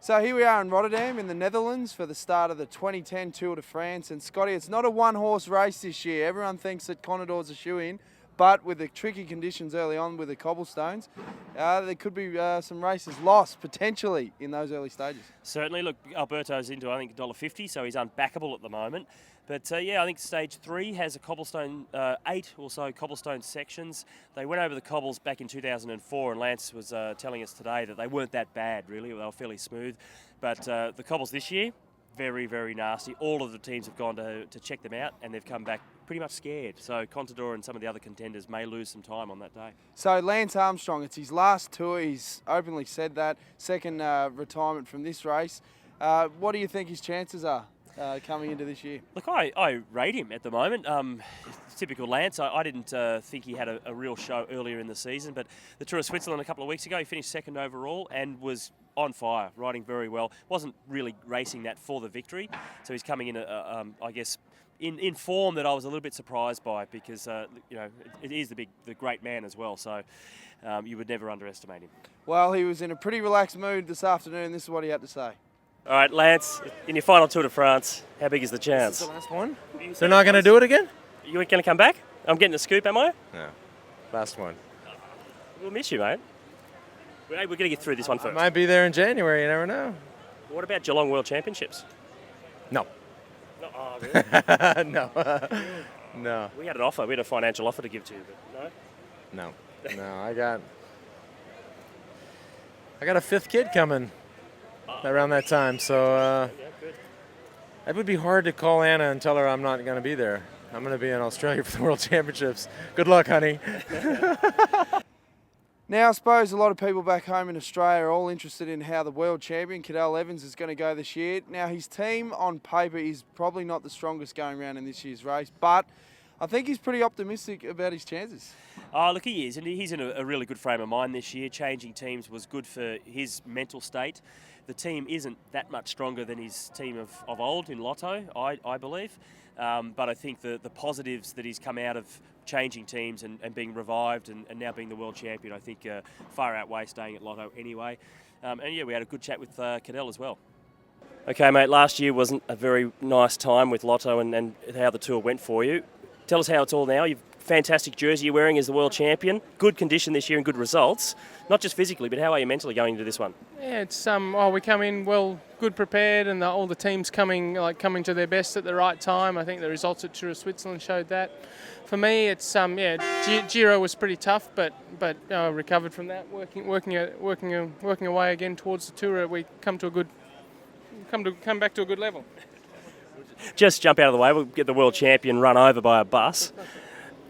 So here we are in Rotterdam in the Netherlands for the start of the 2010 Tour de France. And Scotty, it's not a one-horse race this year. Everyone thinks that Contador's a shoe-in, but with the tricky conditions early on with the cobblestones, there could be some races lost potentially in those early stages. Certainly. Look, Alberto's into, I think, $1.50, so he's unbackable at the moment. But yeah, I think stage 3 has a cobblestone, 8 or so cobblestone sections. They went over the cobbles back in 2004, and Lance was telling us today that they weren't that bad, really. They were fairly smooth. But the cobbles this year, very, very nasty. All of the teams have gone to check them out, and they've come back pretty much scared. So Contador and some of the other contenders may lose some time on that day. So Lance Armstrong, it's his last tour. He's openly said that. Second retirement from this race. What do you think his chances are coming into this year? Look, I rate him at the moment. Typical Lance. I didn't think he had a real show earlier in the season, but the Tour of Switzerland a couple of weeks ago, he finished second overall and was on fire, riding very well. Wasn't really racing that for the victory, so he's coming in, I guess, in form that I was a little bit surprised by, because you know, it is the great man as well. So you would never underestimate him. Well, he was in a pretty relaxed mood this afternoon. This is what he had to say. All right, Lance, in your final Tour de France, how big is the chance? This is the last one? They're not going to do it again? You ain't going to come back? I'm getting a scoop, am I? No. Last one. We'll miss you, mate. We're going to get through this one first. I might be there in January, you never know. What about Geelong World Championships? No. No, oh, really? No. No. We had an offer. We had a financial offer to give to you, but no? No. No, I got a fifth kid coming around that time, so Yeah, good. it would be hard to call Anna and tell her I'm not going to be there. I'm going to be in Australia for the World Championships. Good luck, honey. Now, I suppose a lot of people back home in Australia are all interested in how the world champion, Cadel Evans, is going to go this year. Now, his team on paper is probably not the strongest going around in this year's race, but I think he's pretty optimistic about his chances. Oh, look, he is, and he's in a really good frame of mind this year. Changing teams was good for his mental state. The team isn't that much stronger than his team of old in Lotto, I believe. But I think the positives that he's come out of changing teams and being revived and now being the world champion, I think far outweigh staying at Lotto anyway. And yeah, we had a good chat with Cadel as well. Okay, mate, last year wasn't a very nice time with Lotto and how the tour went for you. Tell us how it's all now. You've fantastic jersey you're wearing as the world champion. Good condition this year and good results. Not just physically, but how are you mentally going into this one? Yeah, it's we come in well, good prepared, and all the teams coming to their best at the right time. I think the results at Tour of Switzerland showed that. For me, it's Giro was pretty tough, but recovered from that. Working away again towards the Tour, we come back to a good level. Just jump out of the way. We'll get the world champion run over by a bus.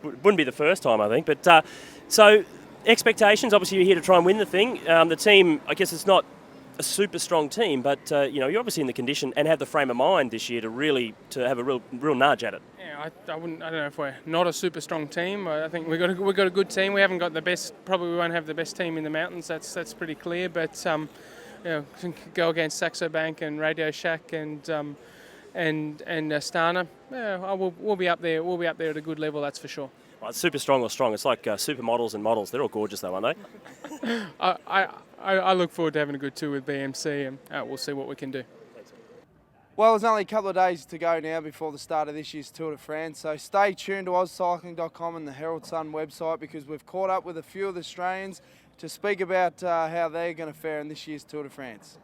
Wouldn't be the first time, I think. But so expectations. Obviously, you're here to try and win the thing. The team, I guess, it's not a super strong team, but you're obviously in the condition and have the frame of mind this year to have a real nudge at it. Yeah, I don't know if we're not a super strong team. I think we've got a good team. We haven't got the best. Probably we won't have the best team in the mountains. That's pretty clear. But go against Saxo Bank and Radio Shack and Astana. Yeah, we'll be up there. We'll be up there at a good level. That's for sure. Well, it's super strong or strong. It's like supermodels and models. They're all gorgeous, though, aren't they? I look forward to having a good tour with BMC, and we'll see what we can do. Well, there's only a couple of days to go now before the start of this year's Tour de France, so stay tuned to AusCycling.com and the Herald Sun website, because we've caught up with a few of the Australians to speak about how they're going to fare in this year's Tour de France.